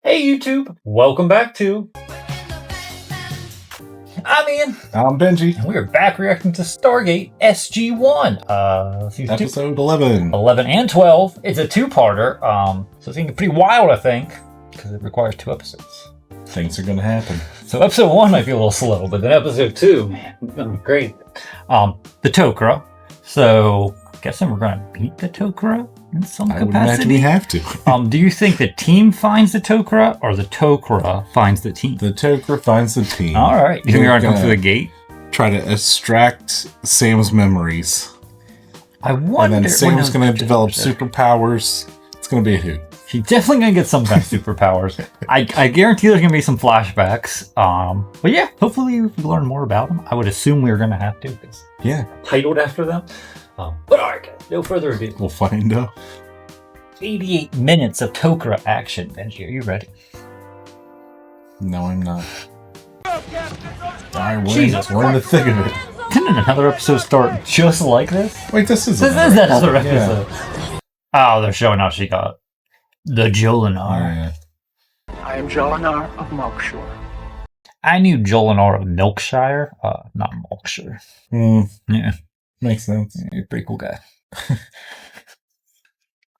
Hey YouTube, welcome back to... I'm Ian. I'm Benji. And we're back reacting to Stargate SG-1. Episode 11. 11 and 12. It's a two-parter, so it's going to get pretty wild, I think, because it requires 2 episodes. Things are going to happen. So episode 1 might be a little slow, but then episode 2, man, it's going to be great. The Tok'ra. So, guessing we're going to beat the Tok'ra in some capacity? I would imagine we have to. Do you think the team finds the Tok'ra, or the Tok'ra finds the team? The Tok'ra finds the team. All right. You think we're going to come through the gate? Try to extract Sam's memories. I wonder... And then Sam's going to develop superpowers. It's going to be a hoot. She's definitely going to get some kind of superpowers. I guarantee there's going to be some flashbacks. But yeah, hopefully we learn more about them. I would assume we were going to have to. Yeah. Titled after them. But alright, guys, no further ado. We'll find out. 88 minutes of Tokra action. Benji, are you ready? No, I'm not. Alright, we're in the thick of it. Didn't another episode start just like this? Wait, this is that other episode. Yeah. Oh, they're showing how she got the Jolinar. Oh, yeah. I am Jolinar of Milkshore. I knew Jolinar of Milkshire, not Milkshire. Yeah. Makes sense. Yeah, you're a pretty cool guy.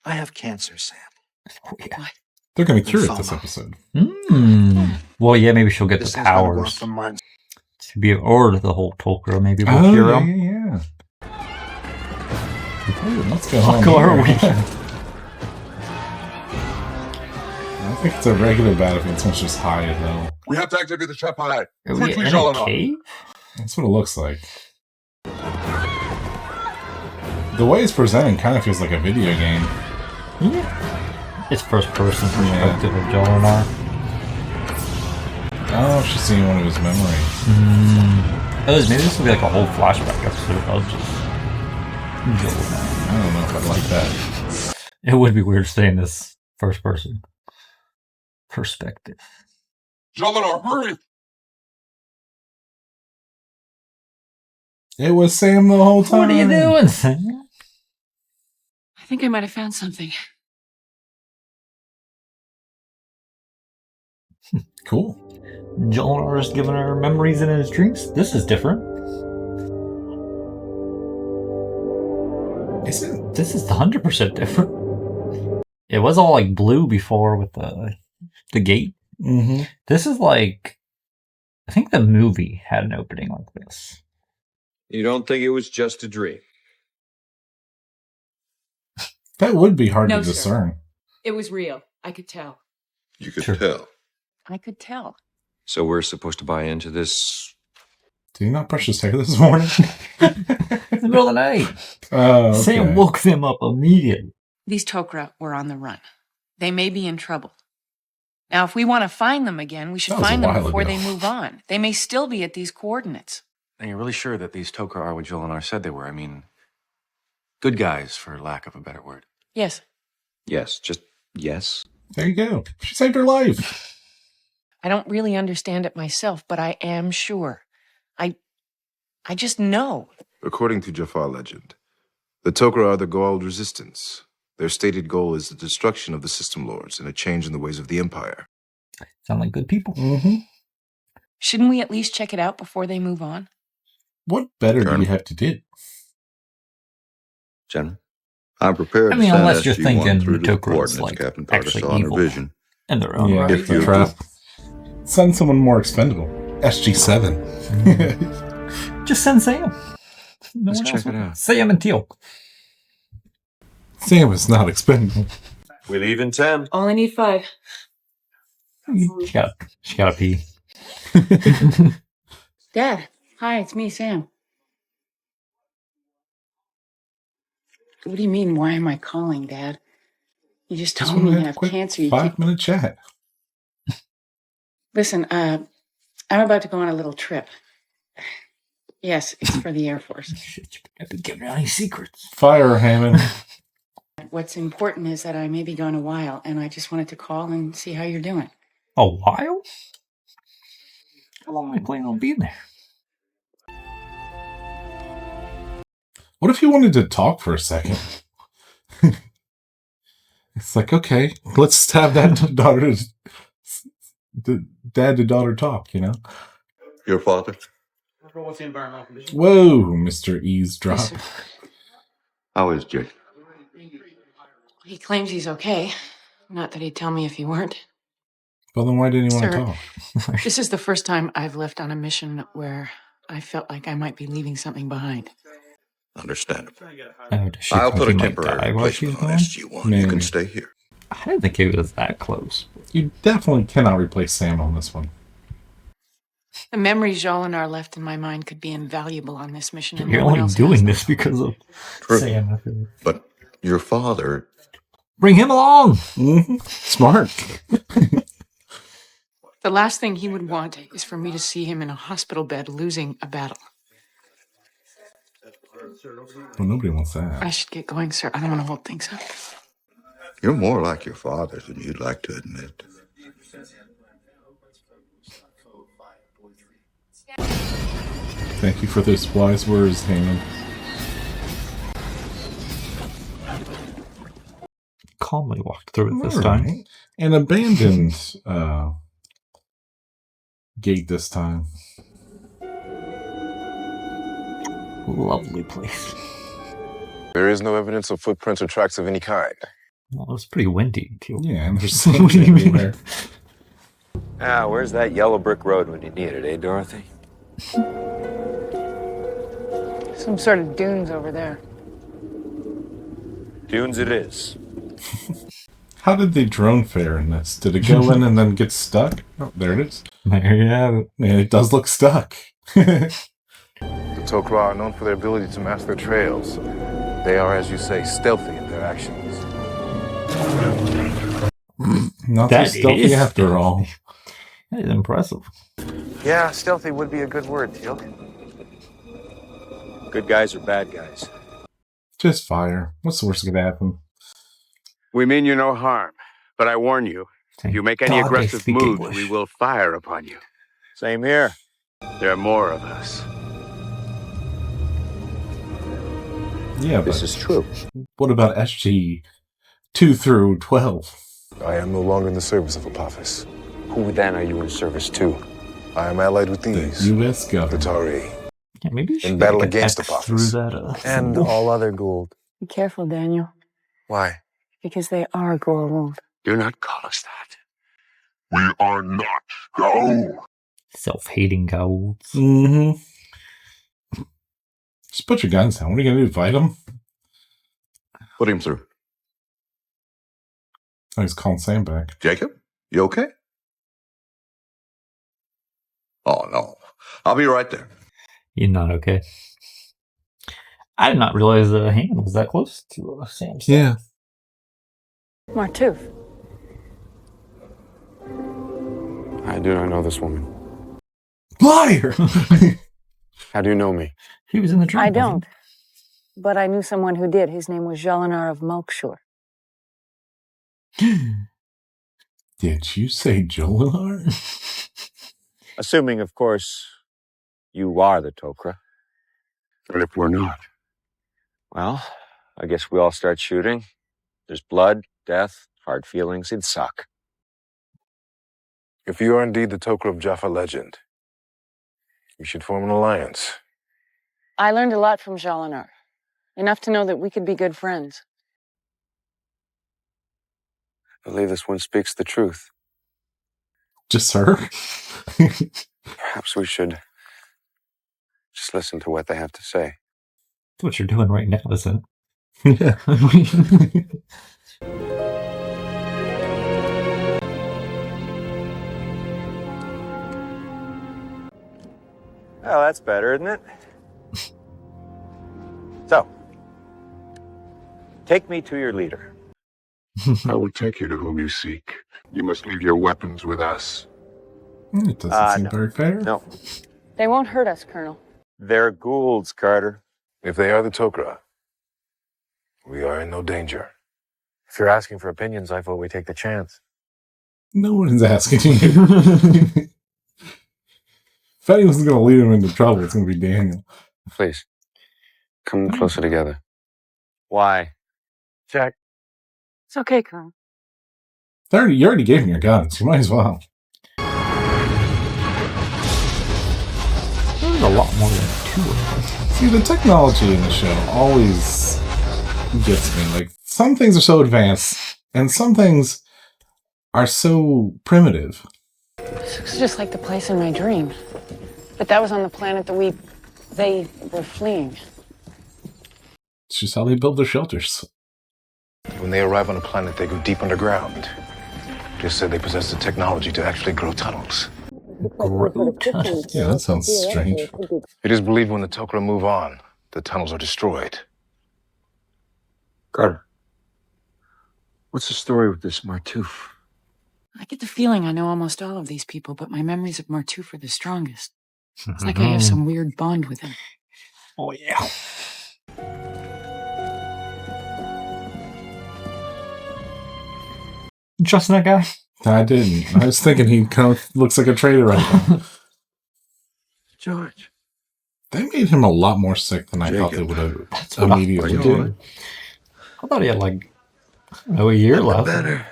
I have cancer, Sam. Oh, yeah. They're going to cure it this episode. Well, yeah, maybe she'll get the powers. To be or the whole Tok'ra, maybe we'll cure him. Yeah. Let's go home. I think it's a regular battlefield. It's much just high as hell. We have to activate the trap high. Are we in a cave? That's what it looks like. The way it's presented kind of feels like a video game. Yeah. It's first person perspective of Jolinar. Oh, she's seeing one of his memories. Maybe this will be like a whole flashback episode of just Jolinar. I don't know if I'd like that. It would be weird staying this first person perspective. Jolinar, hurry! It was Sam the whole time. What are you doing, Sam? I think I might have found something. Cool. Jolinar is giving her memories in his dreams. This is different. Is it? This is 100% different. It was all like blue before with the gate. Mm-hmm. This is like, I think the movie had an opening like this. You don't think it was just a dream? That would be hard No, to discern. Sir. It was real. I could tell. You could tell. I could tell. So we're supposed to buy into this? Did you not brush his hair this morning? It's the middle of the night. Oh, okay. Sam woke them up immediately. These Tok'ra were on the run. They may be in trouble. Now, if we want to find them again, we should find them before they move on. They may still be at these coordinates. And you're really sure that these Tok'ra are what Jolinar said they were? I mean, good guys, for lack of a better word. Yes. Yes, just yes. There you go. She saved her life. I don't really understand it myself, but I am sure. I just know. According to Jafar legend, the Tok'ra are the Goa'uld resistance. Their stated goal is the destruction of the System Lords and a change in the ways of the Empire. Sound like good people. Mm-hmm. Shouldn't we at least check it out before they move on? What better do we have to do? General, I'm prepared to send unless you're SG-1 thinking through the to the Tok'ra coordinates is like Captain Carter actually saw on her evil vision. in their own right. If you trap. Send someone more expendable. SG-7. Just send Sam. No Let's one check else it out. Sam and Teal. Sam is not expendable. We leave in 10. Only need 5. She gotta pee. Dad. Hi, it's me, Sam. What do you mean, why am I calling, Dad? You just told me you have cancer. 5-minute chat. Listen, I'm about to go on a little trip. Yes, it's for the Air Force. Shit, you can't be giving out any secrets. Fire, Hammond. What's important is that I may be gone a while, and I just wanted to call and see how you're doing. A while? How long am I planning on being there? What if you wanted to talk for a second? It's like, okay, let's have that daughter the dad to daughter talk, you know? Your father? Whoa, Mr. Eavesdrop. Yes, sir. How is Jake? He claims he's okay. Not that he'd tell me if he weren't. Well, then why didn't he want to Sir, talk? This is the first time I've left on a mission where I felt like I might be leaving something behind. Understandable. Oh, does she I'll think put a she might temporary die while she's replacement on gone? SG-1. You Maybe. can stay here. I didn't think it was that close. You definitely cannot replace Sam on this one. The memories Jolinar left in my mind could be invaluable on this mission. And You're no one only else doing has this them. because of True. Sam. But your father... Bring him along! Mm-hmm. Smart. The last thing he would want is for me to see him in a hospital bed losing a battle. Well, nobody wants that. I should get going, sir. I don't want to hold things up. You're more like your father than you'd like to admit. Thank you for those wise words, Heyman. Calmly walked through it this All time. right. An abandoned gate this time. Lovely place. There is no evidence of footprints or tracks of any kind. Well, it was pretty windy, too. Yeah, and there's What sand do you mean? everywhere. Where's that yellow brick road when you need it, eh, Dorothy? Some sort of dunes over there. Dunes it is. How did the drone fare in this? Did it go in and then get stuck? Oh, there it is. There you have it. Man, it does look stuck. The Tok'ra are known for their ability to mask their trails. They are, as you say, stealthy in their actions. Not so That stealthy is after all. That is impressive. Yeah, stealthy would be a good word, Teal. Good guys or bad guys? Just fire. What's the worst that could happen? We mean you no harm, but I warn you, if you make any God, they aggressive speak moves, English. we will fire upon you. Same here. There are more of us. Yeah, This but is true. what about SG 2 through 12? I am no longer in the service of Apophis. Who then are you in service to? I am allied with The these, U.S. the government. Tari. Yeah, maybe you should In battle make an against X Apophis. through that. And symbol. all other Goa'uld. Be careful, Daniel, Why? because they are Goa'uld. Do not call us that. We are not Goa'uld. Self-hating Goa'ulds. Mm-hmm. Just put your guns down. What are you going to do, fight him? Put him through. Oh, he's calling Sam back. Jacob, you okay? Oh, no. I'll be right there. You're not okay. I did not realize the hand was that close to Sam's. Yeah. Martouf. I do not know this woman. Liar! How do you know me? He was in the dream. I wasn't don't. But I knew someone who did. His name was Jolinar of Malkshore. he? Did you say Jolinar? Assuming, of course, you are the Tok'ra. But if we're not, Well, I guess we all start shooting. There's blood, death, hard feelings. It'd suck. If you are indeed the Tok'ra of Jaffa legend, we should form an alliance. I learned a lot from Jolinar. Enough to know that we could be good friends. I believe this one speaks the truth. Just her? Perhaps we should just listen to what they have to say. That's what you're doing right now, isn't Yeah. it? Well, that's better, isn't it? So, take me to your leader. I will take you to whom you seek. You must leave your weapons with us. It doesn't seem No. very fair. No, They won't hurt us, Colonel. they're Goa'ulds, Carter. If they are the Tok'ra, we are in no danger. If you're asking for opinions, I vote we take the chance. No one's asking you. If anyone's going to lead him into trouble, it's going to be Daniel. Please, come closer together. Why? Check. It's okay, Colonel. You already gave him your guns. You might as well. was a lot more than 2 of them. See, the technology in the show always gets me. Like, some things are so advanced, and some things are so primitive. It's just like the place in my dream. But that was on the planet that they were fleeing. It's just how they build their shelters. When they arrive on a planet, they go deep underground. Just said they possess the technology to actually grow tunnels. Yeah, that sounds strange. It is believed when the Tok'ra move on, the tunnels are destroyed. Carter, what's the story with this Martouf? I get the feeling I know almost all of these people, but my memories of Martouf are the strongest. It's like I have some weird bond with him. Oh, yeah. Trust that guy? I didn't. I was thinking he kind of looks like a traitor right now. George. They made him a lot more sick than I thought they would have immediately do. I thought he had like a year left. Better.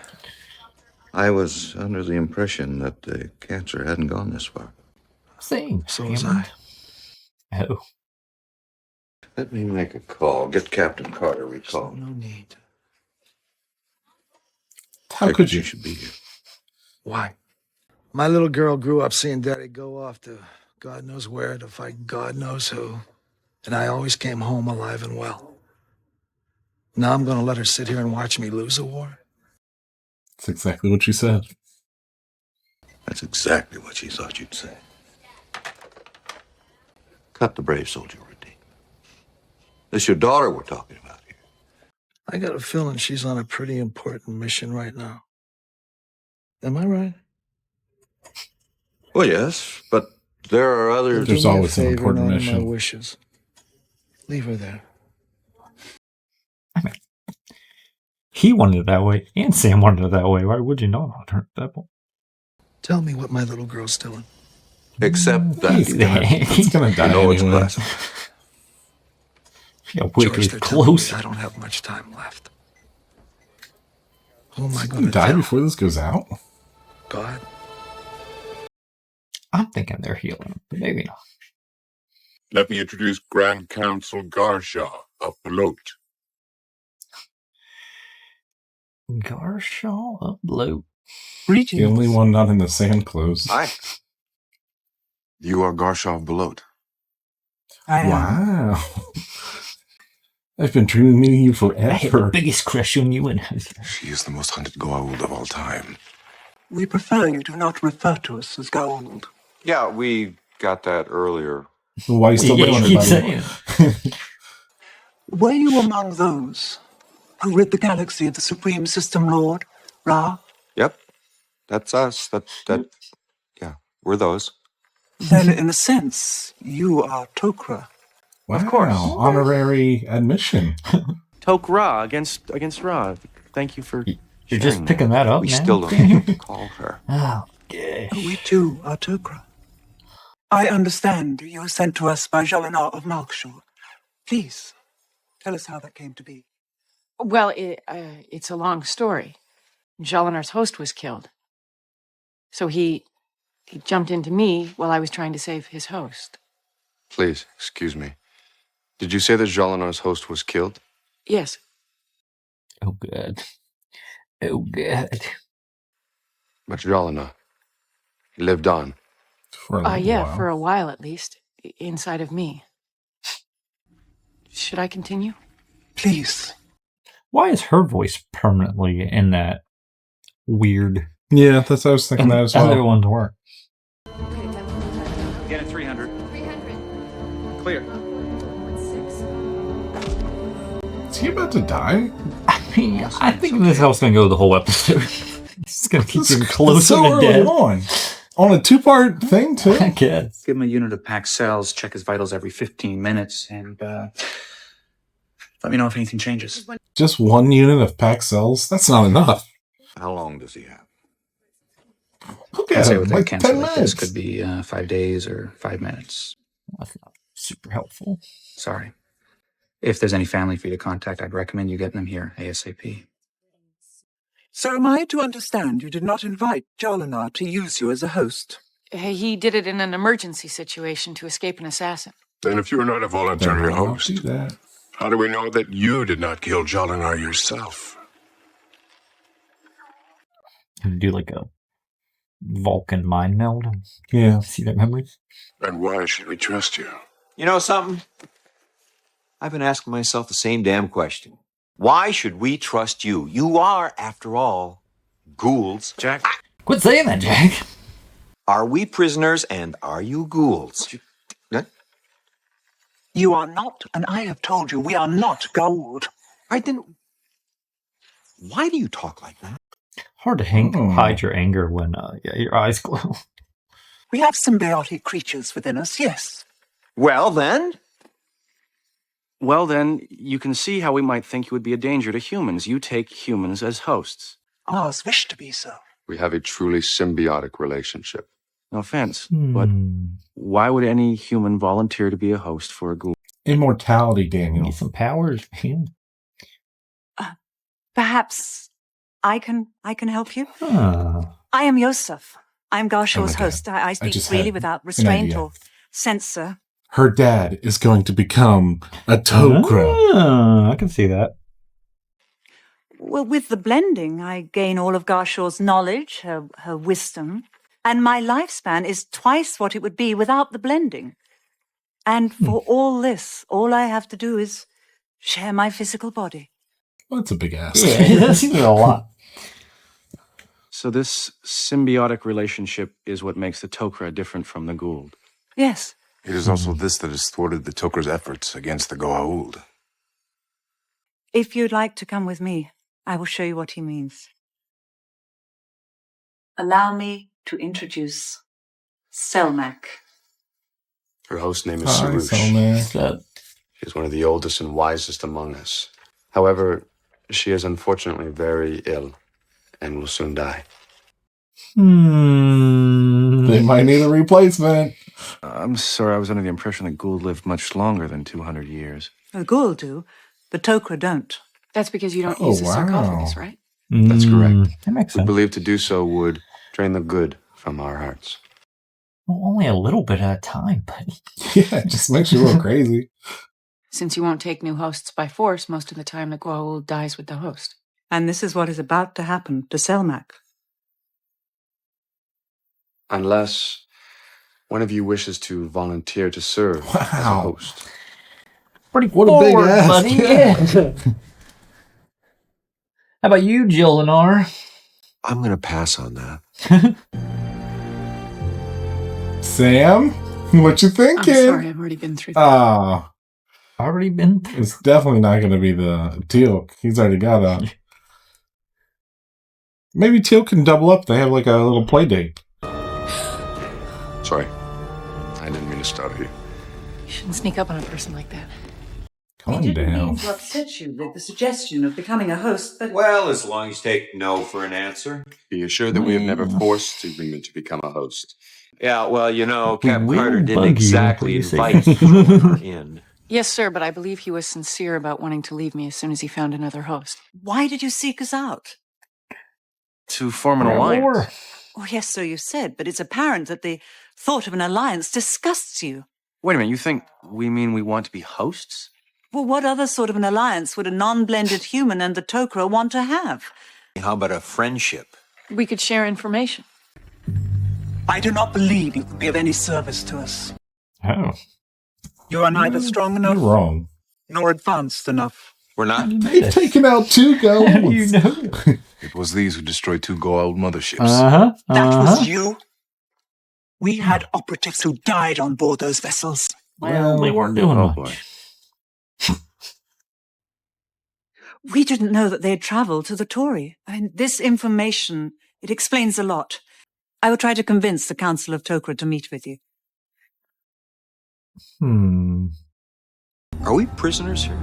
I was under the impression that the cancer hadn't gone this far. Same. So was I. Oh. Let me make a call. Get Captain Carter recalled. No need. How could you? Should be here. Why? My little girl grew up seeing Daddy go off to God knows where to fight God knows who. And I always came home alive and well. Now I'm going to let her sit here and watch me lose a war? That's exactly what she said. That's exactly what she thought you'd say. Cut the brave soldier routine. This your daughter we're talking about here. I got a feeling she's on a pretty important mission right now. Am I right? Well, yes, but there are others. There's always an important mission. My wishes. Leave her there. I mean, he wanted it that way, and Sam wanted it that way. Why would you not want her that way? Tell me what my little girl's doing. Except that he's gonna die anyway. Yeah, George, they're close. I don't have much time left. Who am I He's going to die tell? before this goes out? God? I'm thinking they're healing, but maybe not. Let me introduce Grand Council Garshaw of Bloat. Garshaw of Bloat. The only one not in the sand clothes. Hi. You are Garshaw of Bloat. Wow. I've been dreaming of you forever. I had the biggest crush on you, and She is the most hunted Goa'uld of all time. We prefer you do not refer to us as Goa'uld. Yeah, we got that earlier. Why are you still doing it? Were you among those who rid the galaxy of the Supreme System Lord, Ra? Yep, that's us. Yeah, we're those. Then, in a sense, you are Tok'ra. Wow, of course. Honorary admission. Tok'ra against Ra. Thank you for. You're just picking that up, We man. still don't know what to call her. Oh, gosh. We too are Tok'ra. I understand you were sent to us by Jolinar of Malkshore. Please, tell us how that came to be. Well, it's a long story. Jolinar's host was killed. So he jumped into me while I was trying to save his host. Please, excuse me. Did you say that Jolinar's host was killed? Yes. Oh, God. Oh, God. But Jolinar, he lived on. For a yeah, while. for a while at least, inside of me. Should I continue? Please. Why is her voice permanently in that weird... Yeah, that's what I was thinking that as well. Other ones weren't. Get it 300. 300. Clear. Is he about to die? I think this house gonna go the whole episode. It's gonna keep getting closer so to early death. On a two-part thing, too? I guess. Give him a unit of packed cells, check his vitals every 15 minutes, and let me know if anything changes. Just one unit of packed cells? That's not enough. How long does he have? Look I'd at say him, with like that cancer 10 like minutes. this could be 5 days or 5 minutes. That's not super helpful. Sorry. If there's any family for you to contact, I'd recommend you getting them here ASAP. So am I to understand you did not invite Jolinar to use you as a host? He did it in an emergency situation to escape an assassin. Then if you're not a voluntary host, how do we know that you did not kill Jolinar yourself? Can do like a Vulcan mind meld? Yeah. See their memories? And why should we trust you? You know something? I've been asking myself the same damn question. Why should we trust you? You are, after all, Goa'ulds. Jack? Quit saying that, Jack. Are we prisoners and are you Goa'ulds? You are not, and I have told you, we are not Goa'uld. I didn't. Why do you talk like that? Hard to hide your anger when your eyes glow. We have symbiotic creatures within us, yes. Well, then, you can see how we might think you would be a danger to humans. You take humans as hosts. Ours wish to be so. We have a truly symbiotic relationship. No offense, but why would any human volunteer to be a host for a Goa'uld? Immortality, Daniel. Need some powers, man. Perhaps I can help you. Huh. I am Yosef. I'm Garshaw's host. I speak freely without restraint or censor. Her dad is going to become a Tok'ra. I can see that. Well, with the blending, I gain all of Garshaw's knowledge, her wisdom, and my lifespan is twice what it would be without the blending. And for all this, all I have to do is share my physical body. Well, that's a big ass. Yeah, that seems a lot. So this symbiotic relationship is what makes the Tok'ra different from the Goa'uld. Yes. It is also this that has thwarted the Tokra's efforts against the Goa'uld. If you'd like to come with me, I will show you what he means. Allow me to introduce Selmak. Her host name is Hi, Sarush. Selmak. She's one of the oldest and wisest among us. However, she is unfortunately very ill and will soon die. They might need a replacement. I'm sorry, I was under the impression that Goa'uld lived much longer than 200 years. The Goa'uld do, the Tok'ra don't. That's because you don't use the sarcophagus, right? That's correct. That makes We sense. believe to do so would drain the good from our hearts. Well, only a little bit at a time, buddy. Yeah, it just makes you look crazy. Since you won't take new hosts by force, most of the time the Goa'uld dies with the host. And this is what is about to happen to Selmak. Unless one of you wishes to volunteer to serve as a host. Pretty What a big forward, ass. buddy. Yeah. How about you, Jolinar? I'm going to pass on that. Sam, what you thinking? I'm sorry, I've already been through that. Ah, Already been through. it's definitely not going to be the Teal. He's already got a. Maybe Teal can double up. They have like a little play date. Sorry. I didn't mean to startle you. You shouldn't sneak up on a person like that. Calm It didn't down. mean to upset you with the suggestion of becoming a host, but... Well, as long as you take no for an answer. Be assured that we have never forced agreement to become a host. Yeah, well, you know, Cap We Carter will didn't bug you exactly before you invite say Jolinar in. Yes, sir, but I believe he was sincere about wanting to leave me as soon as he found another host. Why did you seek us out? To form an alliance. Oh, yes, so you said, but it's apparent that the thought of an alliance disgusts you. Wait a minute, you think we mean we want to be hosts? Well, what other sort of an alliance would a non-blended human and the Tok'ra want to have? How about a friendship? We could share information. I do not believe you can be of any service to us. Oh, You are neither strong enough you're wrong. nor advanced enough. We're not. They've taken out 2 Goa'ulds. You know. It was these who destroyed 2 Goa'uld motherships. That was you? We had operatives who died on board those vessels. Well, they weren't doing Oh, much. boy. We didn't know that they had traveled to the Tory. I mean, this information, it explains a lot. I will try to convince the Council of Tok'ra to meet with you. Are we prisoners here?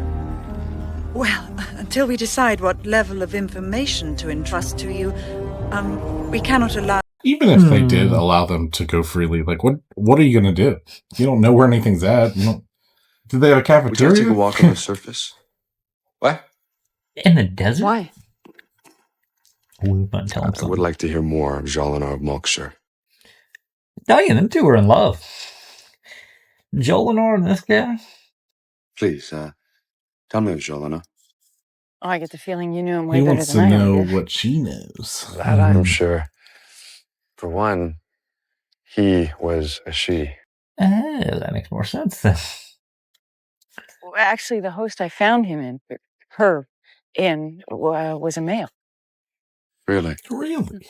Well, until we decide what level of information to entrust to you, we cannot allow... Even if they did allow them to go freely, like what are you going to do? You don't know where anything's at. You don't, do they have a Would you cafeteria? take a walk on the surface? What? In the desert? Why? We wouldn't tell him I something. would like to hear more of Jolinar of Malkshire. Damn, them two are in love. Jolinar and this guy. Please, tell me of Jolinar. Oh, I get the feeling you knew him way He better wants than to I ever know did. what she knows. That I'm sure. For one, he was a she. Oh, that makes more sense then. Well, actually, the host I found him in, was a male. Really? Really?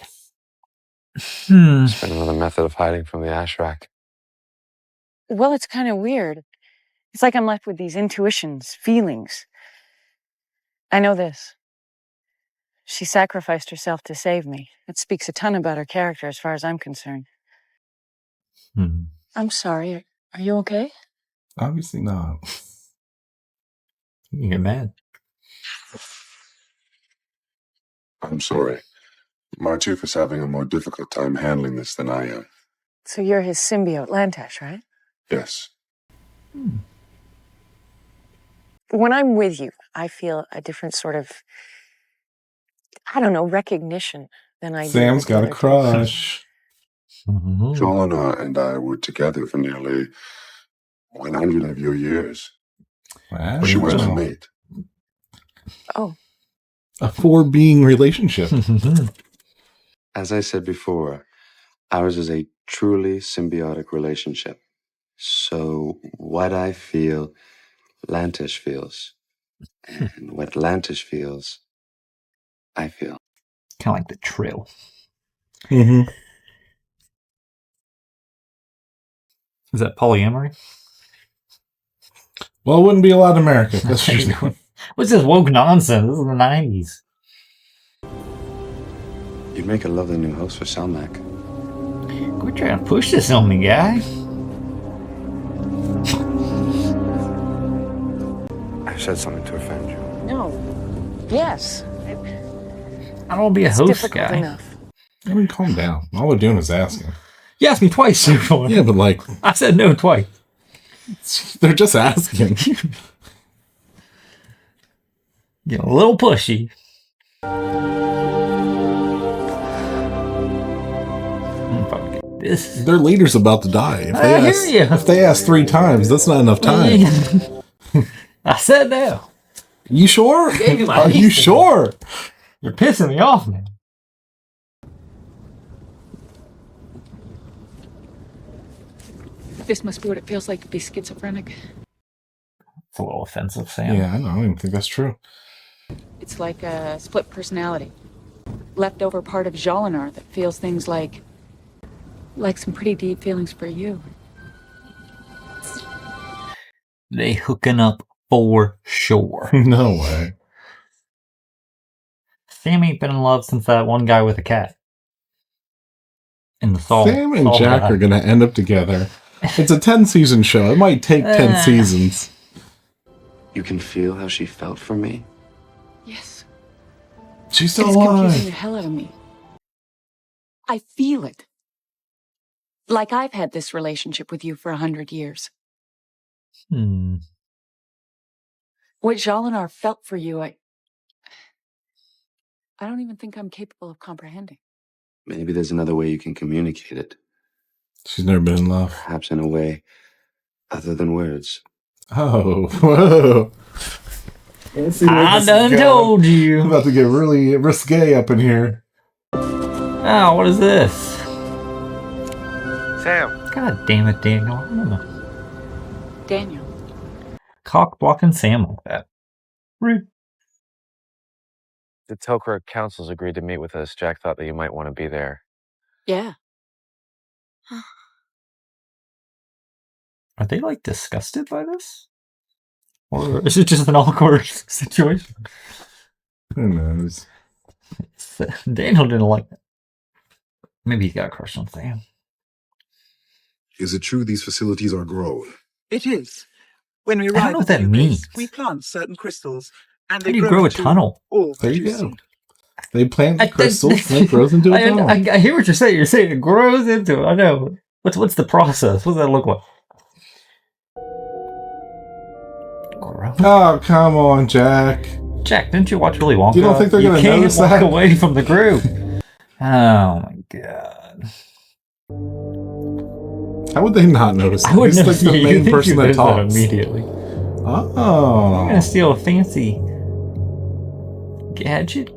It's been another method of hiding from the ash rack. Well, it's kind of weird. It's like I'm left with these intuitions, feelings. I know this. She sacrificed herself to save me. It speaks a ton about her character as far as I'm concerned. I'm sorry. Are you okay? Obviously not. You get mad. I'm sorry. My chief is having a more difficult time handling this than I am. So you're his symbiote, Lantash, right? Yes. When I'm with you, I feel a different sort of, I don't know, recognition than I do. Sam's got a crush. Jolinar and I were together for nearly 100 of your years. Wow. She was my mate. Oh. A four-being relationship. As I said before, ours is a truly symbiotic relationship. So what I feel, Lantish feels. And what Lantish feels, I feel. Kind of like the trill. Mm-hmm. Is that polyamory? Well, it wouldn't be allowed in America. That's what you're doing. What's this woke nonsense? This is the 90s. You'd make a lovely new host for Salmac. Quit trying to push this on me, guy. I've said something to offend you. No. Yes. I don't want to be a host difficult guy. enough. I mean, calm down. All we're doing is asking. You asked me twice. Yeah, but like... I said no twice. They're just asking. Getting a little pushy. This. Their leader's about to die. If they ask 3 times, that's not enough time. I said no. You sure? Are you sure? You're pissing me off, man. This must be what it feels like to be schizophrenic. It's a little offensive, Sam. Yeah, I don't even think that's true. It's like a split personality. Leftover part of Jolinar that feels things like some pretty deep feelings for you. They hooking up for sure. No way. Sam ain't been in love since that one guy with a cat. In the Saul. Sam and Jack are going to end up together. It's a 10-season show. It might take 10 seasons. You can feel how she felt for me? Yes. She's still It's alive. confusing the hell out of me. I feel it. Like I've had this relationship with you for 100 years. What Jolinar felt for you, I don't even think I'm capable of comprehending. Maybe there's another way you can communicate it. She's never been in love. Perhaps in a way other than words. Oh, whoa. I done told you. I'm about to get really risque up in here. Oh, what is this? Sam. God damn it, Daniel. I don't know. Daniel. Cock blocking Sam like that. Rude. The Tok'ra councils agreed to meet with us. Jack thought that you might want to be there. Yeah. Are they like disgusted by this? Or is it just an awkward situation? Who knows? Daniel didn't like it. Maybe he got a crush on Sam. Is it true these facilities are grown? It is. When we I don't arrive know at what the that new base, means. we plant certain crystals, and How they do you grow a into tunnel? all There that you go. see. They plant the crystals and it grows into a tunnel. I hear what you're saying. You're saying it grows into it. I know. What's the process? What does that look like? Oh, come on, Jack. Jack, didn't you watch Willy Wonka? You don't think they're going to notice walk that? away from the group. Oh my god. How would they not notice? I would He's notice like the main person that talks immediately. Oh. I'm gonna steal a fancy gadget.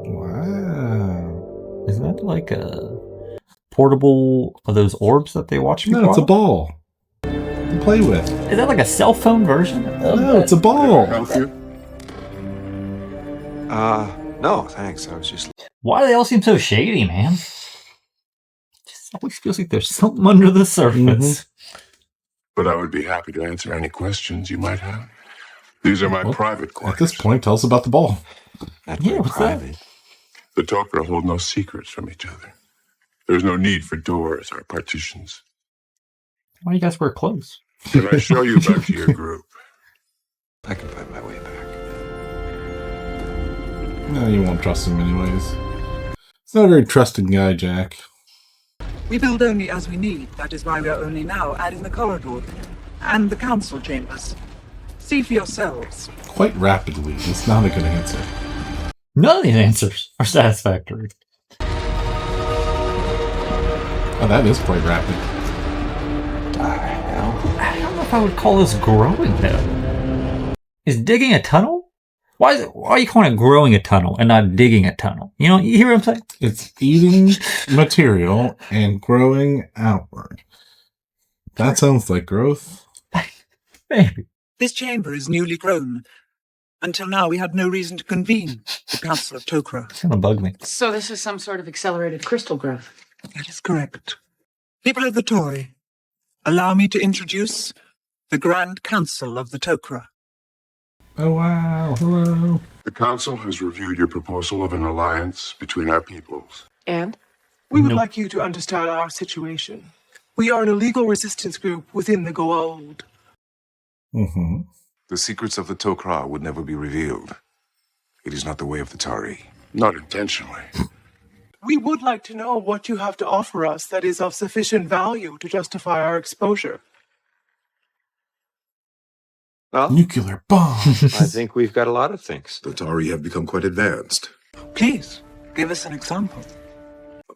Wow. Is that like a portable of those orbs that they watch people? No, it's a ball to play with. Is that like a cell phone version? No, it's a ball. No, thanks. I was just... Why do they all seem so shady, man? Just always feels like there's something under the surface. But I would be happy to answer any questions you might have. These are my private quarters. At this point, tell us about the ball. That's very private. The Tok'ra hold no secrets from each other. There's no need for doors or partitions. Why do you guys wear clothes? Can I show you back to your group? I can find my way back. No, you won't trust him anyways. He's not a very trusting guy, Jack. We build only as we need. That is why we are only now adding the corridor and the council chambers. See for yourselves. Quite rapidly. It's not a good answer. None of these answers are satisfactory. Oh, that is quite rapid. I don't know if I would call this growing, though. Is digging a tunnel? Why are you calling it growing a tunnel and not digging a tunnel? You know, you hear what I'm saying? It's eating material and growing outward. That sounds like growth. Maybe. This chamber is newly grown. Until now, we had no reason to convene the Council of Tokra. It's gonna bug me. So this is some sort of accelerated crystal growth. That is correct. People of the Tory, allow me to introduce the Grand Council of the Tokra. Oh, wow. Hello. The council has reviewed your proposal of an alliance between our peoples. And? We would like you to understand our situation. We are an illegal resistance group within the Goa'uld. Mm-hmm. The secrets of the Tok'ra would never be revealed. It is not the way of the Tari. Not intentionally. We would like to know what you have to offer us that is of sufficient value to justify our exposure. Well, nuclear bomb. I think we've got a lot of things. The Tari have become quite advanced. Please, give us an example.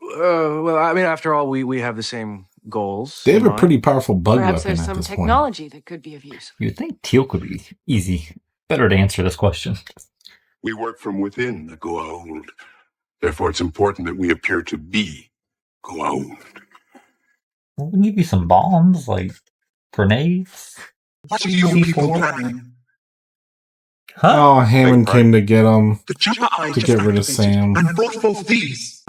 Well, I mean, after all, we have the same goals. They have a pretty powerful bug Perhaps weapon there's at some this technology that could be of use. You'd think Teal could be better to answer this question. We work from within the Goa'uld. Therefore, it's important that we appear to be Goa'uld. Well, we give you some bombs, like grenades. What are you people planning? Huh? Oh, Hammond came to get him The chopper I to just get rid of activated Sam. And brought both these.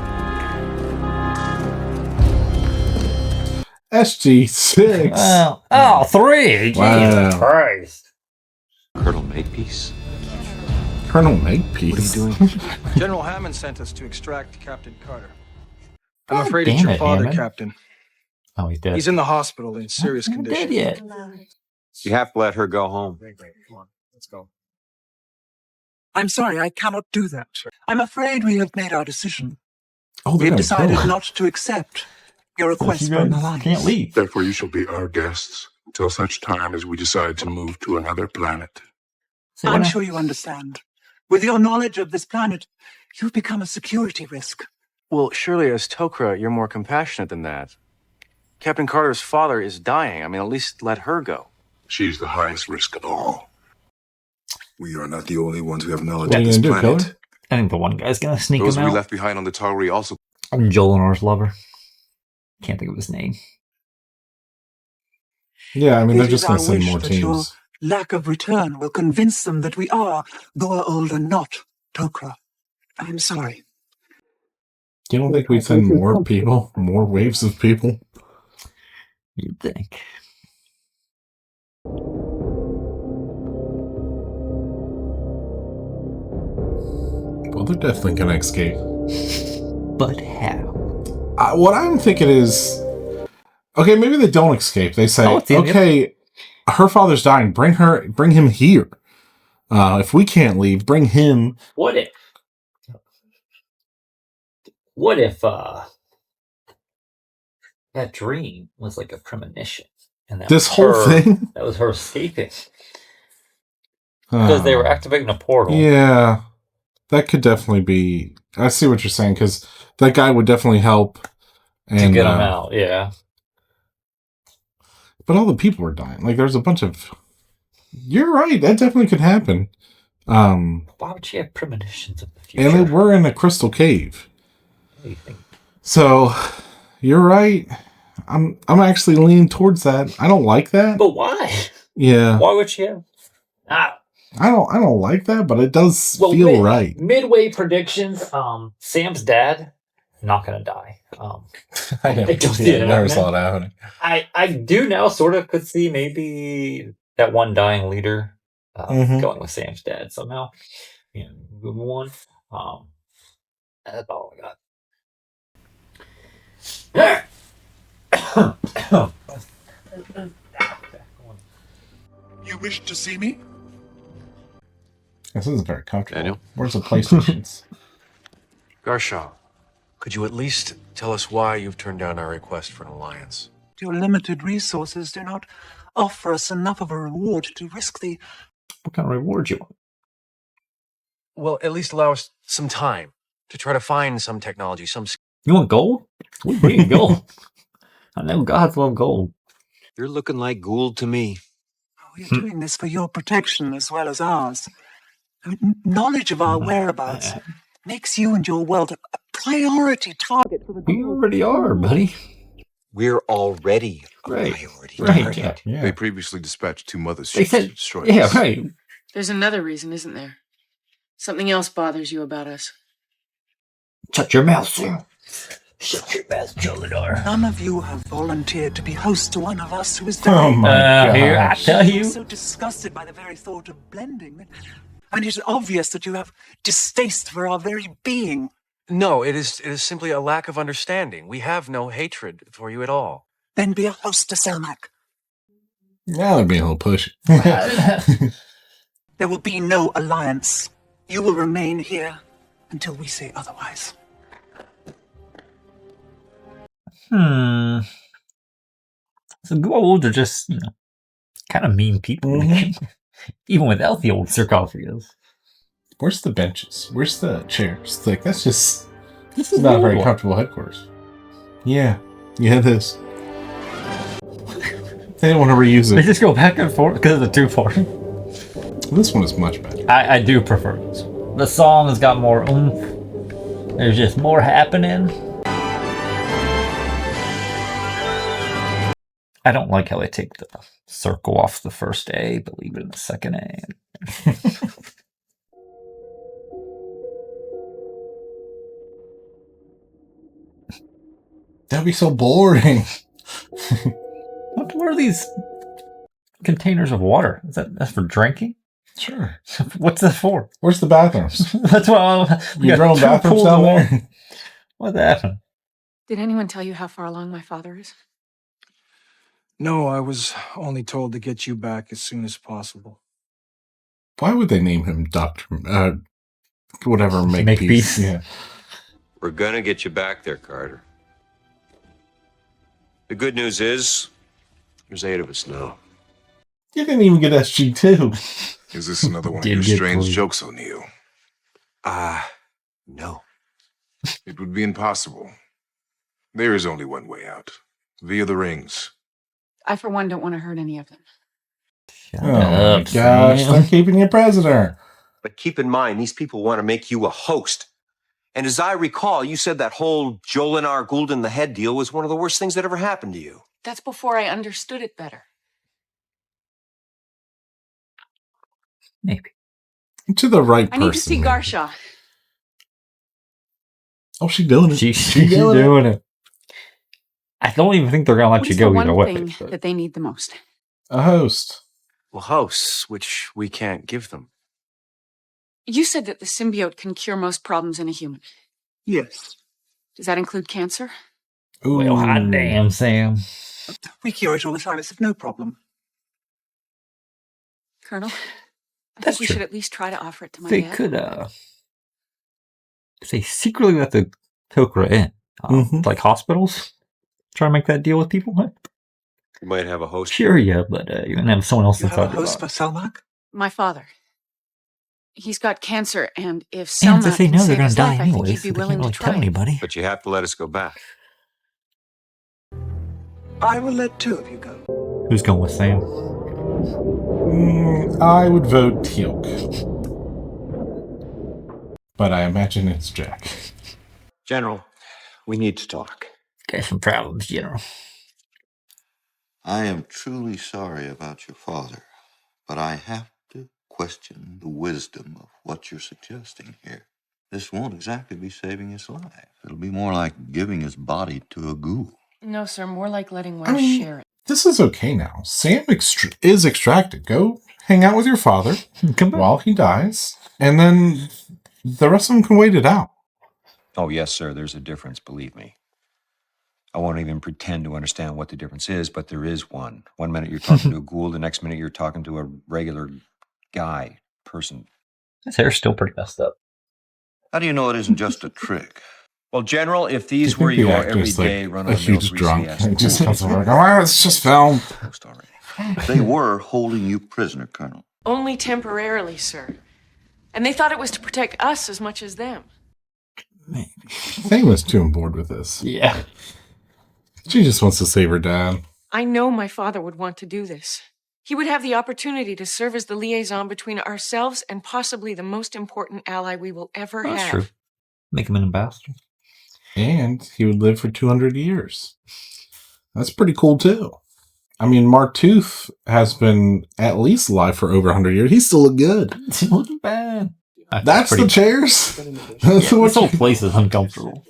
SG-6. Oh, 3. Wow. Jesus Christ. Colonel Makepeace? Colonel Makepeace? What are you doing? General Hammond sent us to extract Captain Carter. I'm God afraid damn it's your it, father, Hammond. Captain. Oh, he's dead. He's in the hospital in serious Not condition. dead yet. You have to let her go home. Great. Come on, let's go. I'm sorry, I cannot do that. I'm afraid we have made our decision. Oh, We have they're decided gonna not to accept your request for an alliance. Can't leave. Therefore, you shall be our guests until such time as we decide to move to another planet. I'm sure you understand. With your knowledge of this planet, you've become a security risk. Well, surely as Tokra, you're more compassionate than that. Captain Carter's father is dying. I mean, at least let her go. She's the highest risk of all. We are not the only ones who have knowledge What are of you this gonna do, planet. kill her? I think the one guy's gonna sneak Those him we out. left behind on the Tari also. I'm Jolinar's lover. Can't think of his name. Yeah, I mean, they're It just is going to our send wish more that your teams. lack of return will convince them that we are Goa'uld and not Tokra. I'm sorry. You don't think we'd send more people? More waves of people? You'd think. Well, they're definitely going to escape. But how? What I'm thinking is, okay, maybe they don't escape. They say, okay, her father's dying. Bring him here. If we can't leave, bring him. What if that dream was like a premonition? And that This was whole her- thing? That was her escaping. Because they were activating a portal. Yeah, that could definitely be. I see what you're saying, because that guy would definitely help And, to get them out, yeah. But all the people were dying. Like, there's a bunch of... You're right, that definitely could happen. Why would she have premonitions of the future? And they were in a crystal cave. What do you think? So, you're right. I'm actually leaning towards that. I don't like that. But why? Yeah. Why would she have? I don't like that, but it does feel right. Midway predictions. Sam's dad, not gonna die. I never saw it happening. I do now sort of could see maybe that one dying leader going with Sam's dad somehow. You know, good one. That's all I got. You wish to see me? This isn't very comfortable. Daniel? Where's the PlayStations? Garshaw, could you at least tell us why you've turned down our request for an alliance? Your limited resources do not offer us enough of a reward to risk the... What kind of reward you want? Well, at least allow us some time to try to find some technology, some... You want gold? We need gold. I know gods love gold. You're looking like Goa'uld to me. We're doing this for your protection as well as ours. Knowledge of our whereabouts makes you and your world a priority target for the Goa'uld. You already are, buddy. We're already a priority target. Yeah. They previously dispatched 2 mothers They ships said, to destroy yeah, us. right. There's another reason, isn't there? Something else bothers you about us. Shut your mouth, sir. Shut your mouth, Jolinar. None of you have volunteered to be host to one of us who is Oh dying. my God. Here, I tell you. I'm so disgusted by the very thought of blending. I mean, it's obvious that you have distaste for our very being. No, it is simply a lack of understanding. We have no hatred for you at all. Then be a host to Selmak. Now they're being a little pushy. There will be no alliance. You will remain here until we say otherwise. So Goa'uld are just, kind of mean people. Even without the old sarcophagus. Where's the benches? Where's the chairs? Like, this is not a very comfortable headquarters. Yeah, it is. They don't want to reuse it. They just go back and forth because of the 2-part. This one is much better. I do prefer this. The song has got more oomph. There's just more happening. I don't like how they take the circle off the first A, but leave it in the second A. That'd be so boring. What are these containers of water? That's for drinking? Sure. What's that for? Where's the bathrooms? That's what You drone bathrooms down there? What happened? Did anyone tell you how far along my father is? No, I was only told to get you back as soon as possible. Why would they name him Dr. Whatever, Makepeace? Yeah. We're gonna get you back there, Carter. The good news is, there's 8 of us now. You didn't even get SG-2. Is this another one of your strange jokes, O'Neill? No. It would be impossible. There is only one way out. Via the rings. I, for one, don't want to hurt any of them. Oh my gosh, they're keeping you prisoner. But keep in mind, these people want to make you a host. And as I recall, you said that whole Jolinar Goa'uld in the head deal was one of the worst things that ever happened to you. That's before I understood it better. Maybe. To the right person. I need to see Garshaw. Oh, she's doing it. She's doing it. I don't even think they're going to let you go either way. What is the one thing that they need the most? A host. Well, hosts, which we can't give them. You said that the symbiote can cure most problems in a human. Yes. Does that include cancer? Ooh. Well, hot damn, Sam. We cure it all the time. It's no problem. Colonel, I That's think we true. should at least try to offer it to my They dad. could, they secretly let the Tok'ra in. Like hospitals. Try to make that deal with people. You might have a host. Sure, yeah, but you're going to have someone else You have a inside host for Selmak? My father. He's got cancer, and if And Selmak if they can know they're save going his to die life, I think anyways, he'd be they willing can't to really tell try. anybody. But you have to let us go back. I will let two of you go. Who's going with Sam? I would vote Teal'c. But I imagine it's Jack. General, we need to talk. Got some problems, General. I am truly sorry about your father, but I have to question the wisdom of what you're suggesting here. This won't exactly be saving his life. It'll be more like giving his body to a Goa'uld. No, sir, more like letting one share it. This is okay now. Sam is extracted. Go hang out with your father while he dies, and then the rest of them can wait it out. Oh, yes, sir, there's a difference, believe me. I won't even pretend to understand what the difference is, but there is one. 1 minute you're talking to a Goa'uld, the next minute you're talking to a regular guy, person. His hair's still pretty messed up. How do you know it isn't just a trick? Well, General, if these were your everyday a huge drunk, and just comes over and goes, "Oh, it's just film." They were holding you prisoner, Colonel. Only temporarily, sir. And they thought it was to protect us as much as them. Sam was too on board with this. Yeah. She just wants to save her dad. I know my father would want to do this. He would have the opportunity to serve as the liaison between ourselves and possibly the most important ally we will ever have. That's true. Make him an ambassador. And he would live for 200 years. That's pretty cool, too. I mean, Martooth has been at least alive for over 100 years. He's still look good. He's looking bad. That's the chairs? This whole place is uncomfortable.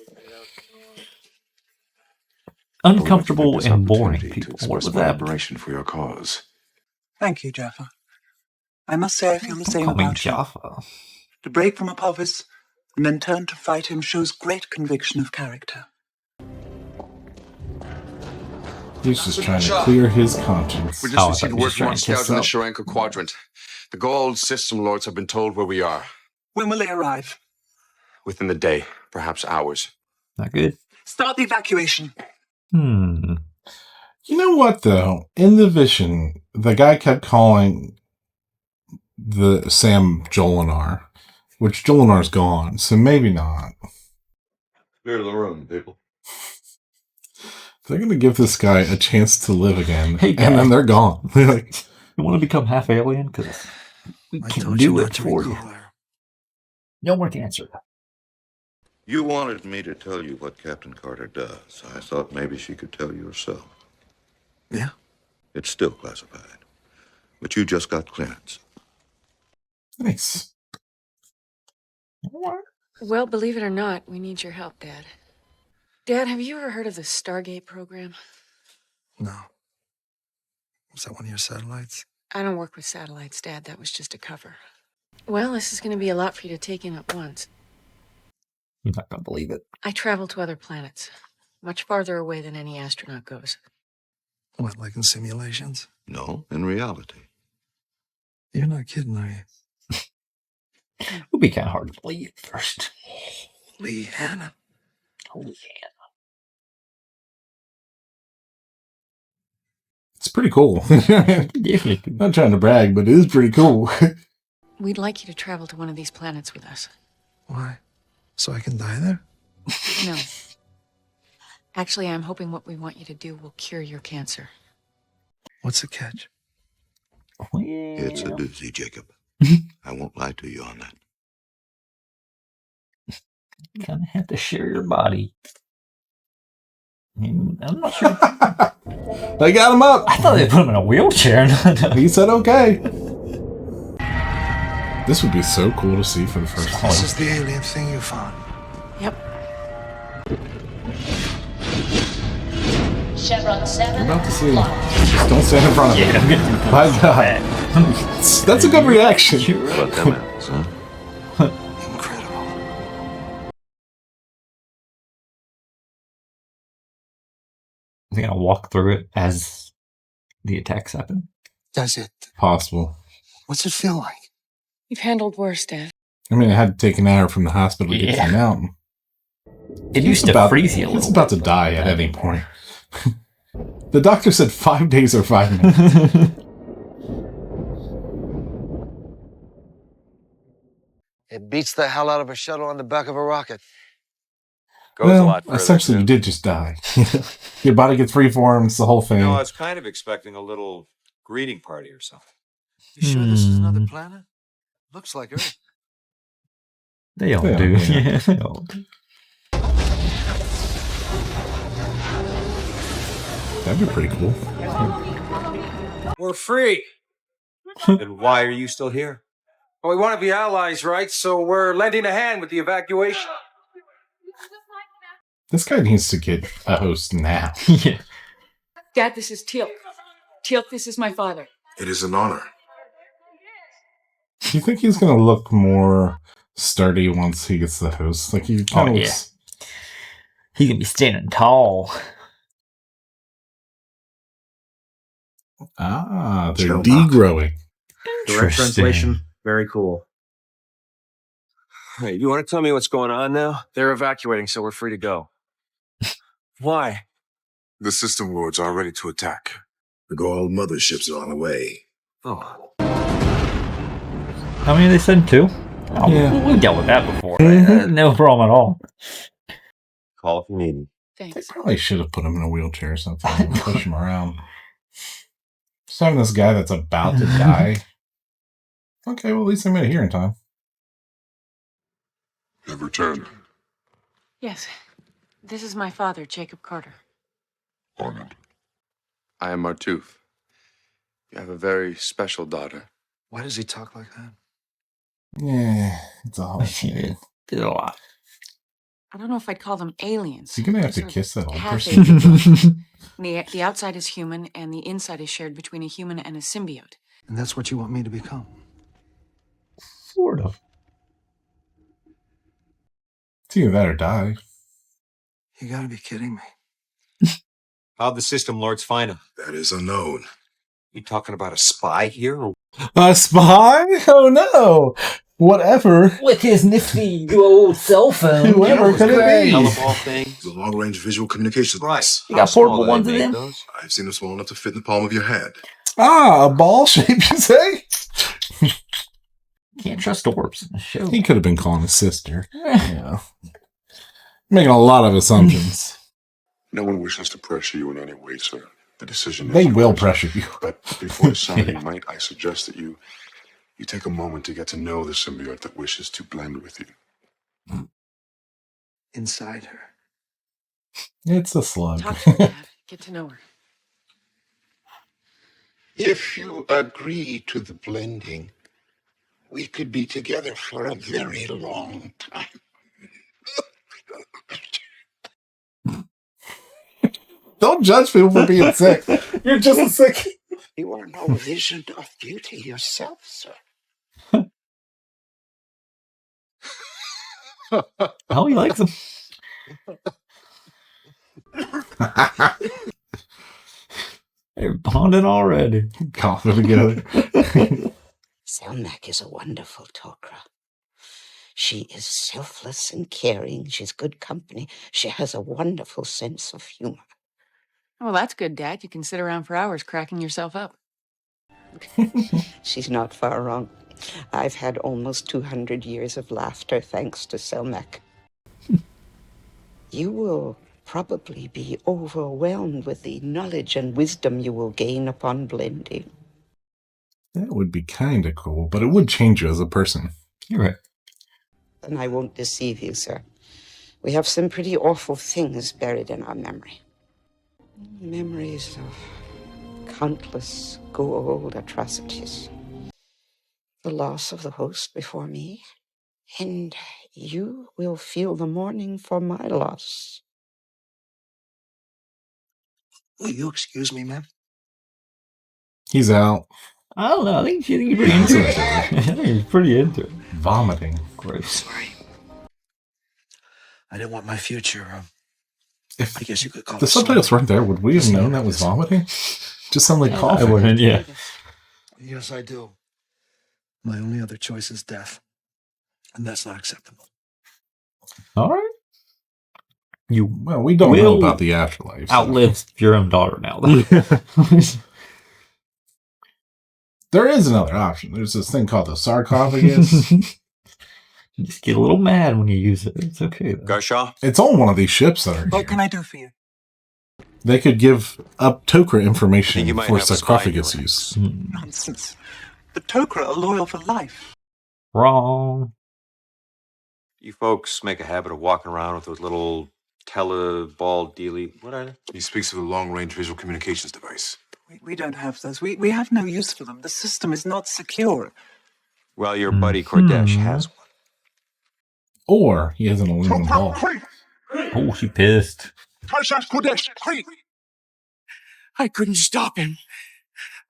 Uncomfortable and boring people. What was that? Admiration for your cause. Thank you, Jaffa. I must say I feel the same Call me about Jaffa. you. To break from apophis and then turn to fight him shows great conviction of character. He's just trying to clear his conscience. We just received word from our scouts in the Sharenka quadrant. The Goa'uld system lords have been told where we are. When will they arrive? Within the day, perhaps hours. Not good. Start the evacuation. You know what, though? In the vision, the guy kept calling the Sam Jolinar, which Jolinar's gone, so maybe not. Clear the room, people. They're going to give this guy a chance to live again, hey, and then they're gone. Like, you want to become half alien? Because we can do it for you. No more cancer. You wanted me to tell you what Captain Carter does. I thought maybe she could tell you herself. Yeah? It's still classified. But you just got clearance. Nice. Well, believe it or not, we need your help, Dad. Dad, have you ever heard of the Stargate program? No. Was that one of your satellites? I don't work with satellites, Dad. That was just a cover. Well, this is going to be a lot for you to take in at once. I'm not going to believe it. I travel to other planets, much farther away than any astronaut goes. What, like in simulations? No, in reality. You're not kidding, are you? It would be kind of hard to believe at first. Lee Hanna. Holy Hanna. It's pretty cool. Not trying to brag, but it is pretty cool. We'd like you to travel to one of these planets with us. Why? So I can die there? No. Actually, I'm hoping what we want you to do will cure your cancer. What's the catch? It's a doozy, Jacob. I won't lie to you on that. You kind of have to share your body. I'm not sure. They got him up. I thought they put him in a wheelchair. He said okay. This would be so cool to see for the first time. This is the alien thing you found. Yep. Chevron 7. We're about to see. Just don't stand in front of him. Yeah, My God. That's a good reaction. Are they going to walk through it as the attacks happen? Does it? Possible. What's it feel like? You've handled worse, Dad. I mean, I had to take an hour from the hospital to get him out. It used to freeze you a little. He's about to die at any point. The doctor said 5 days or 5 minutes. It beats the hell out of a shuttle on the back of a rocket. goes a lot further. Essentially, you did just die. Your body gets reformed, it's the whole thing. I was kind of expecting a little greeting party or something. You sure this is another planet? Looks like Earth. They all do. Yeah, they all do. That'd be pretty cool. We're free. Then why are you still here? Well, we want to be allies, right? So we're lending a hand with the evacuation. This guy needs to get a host now. Yeah. Dad, this is Teal'c. Teal'c, this is my father. It is an honor. Do you think he's going to look more sturdy once he gets the host? Like, he kind of looks... He can be standing tall. Ah, they're degrowing. Direct translation, very cool. Hey, you want to tell me what's going on now? They're evacuating, so we're free to go. Why? The system lords are ready to attack. The Goa'uld motherships are on the way. Oh. How many they send? 2? Oh, Yeah. we dealt with that before. No problem at all. Call if you need me. Thanks. They probably should have put him in a wheelchair or something and push him around. Just having this guy that's about to die. Okay, well, at least I made it here in time. Have returned. Yes. This is my father, Jacob Carter. Honored. I am Martouf. You have a very special daughter. Why does he talk like that? Yeah, it's a whole Did a lot. I don't know if I'd call them aliens. You're going to have to Sort of kiss that old half person. aliens. The outside is human, and the inside is shared between a human and a symbiote. And that's what you want me to become? Sort of. It's either that or die. You gotta be kidding me. How'd the system lords find him? That is unknown. You talking about a spy here? Or... A spy? Oh no! Whatever. With his nifty old cell phone. Whoever could it be? Teleport thing. The long-range visual communication device. You got portable ones in them? I've seen them small enough to fit in the palm of your hand. Ah, a ball shape, you say? Can't trust orbs in the show. He could have been calling his sister. Yeah. Making a lot of assumptions. No one wishes to pressure you in any way, sir. The decision is They will yours. pressure you. But before deciding, might I suggest that you take a moment to get to know the symbiote that wishes to blend with you. Inside her. It's a slug. Talk to her, Dad. Get to know her. If you agree to the blending, we could be together for a very long time. Don't judge people for being sick. You're just as sick. You are no vision of beauty yourself, sir. Oh, he likes them. They're bonding already. Coughing together. Selmak is a wonderful Tok'ra. She is selfless and caring. She's good company. She has a wonderful sense of humor. Well, that's good, Dad. You can sit around for hours cracking yourself up. She's not far wrong. I've had almost 200 years of laughter thanks to Selmak. You will probably be overwhelmed with the knowledge and wisdom you will gain upon blending. That would be kind of cool, but it would change you as a person. You're right. And I won't deceive you, sir. We have some pretty awful things buried in our memory. Memories of countless Goa'uld atrocities. The loss of the host before me, and you will feel the mourning for my loss. Will you excuse me, ma'am? He's out. I don't know. I think he's pretty into it. I think he's pretty into it. Vomiting. Gross. Sorry. I didn't want my future. If I guess you could call the it subtitles something. weren't there, would we have known that was vomiting? Just sound like I coughing. wouldn't, yeah. Yes, I do. My only other choice is death. And that's not acceptable. All right. Well, we don't know about the afterlife. So. Outlive your own daughter now, though. There is another option. There's this thing called the sarcophagus. You just get a little mad when you use it. It's okay, though. Garshaw? It's on one of these ships that are What here. can I do for you? They could give up Tokra information you might for have a spy in your sarcophagus use. Nonsense. The Tok'ra are loyal for life. Wrong. You folks make a habit of walking around with those little teleball dealy. What are they? He speaks of the long-range visual communications device. We don't have those. We have no use for them. The system is not secure. Well, your buddy Kordesh has one. Or he has an aluminum ball. Oh, she pissed. I couldn't stop him.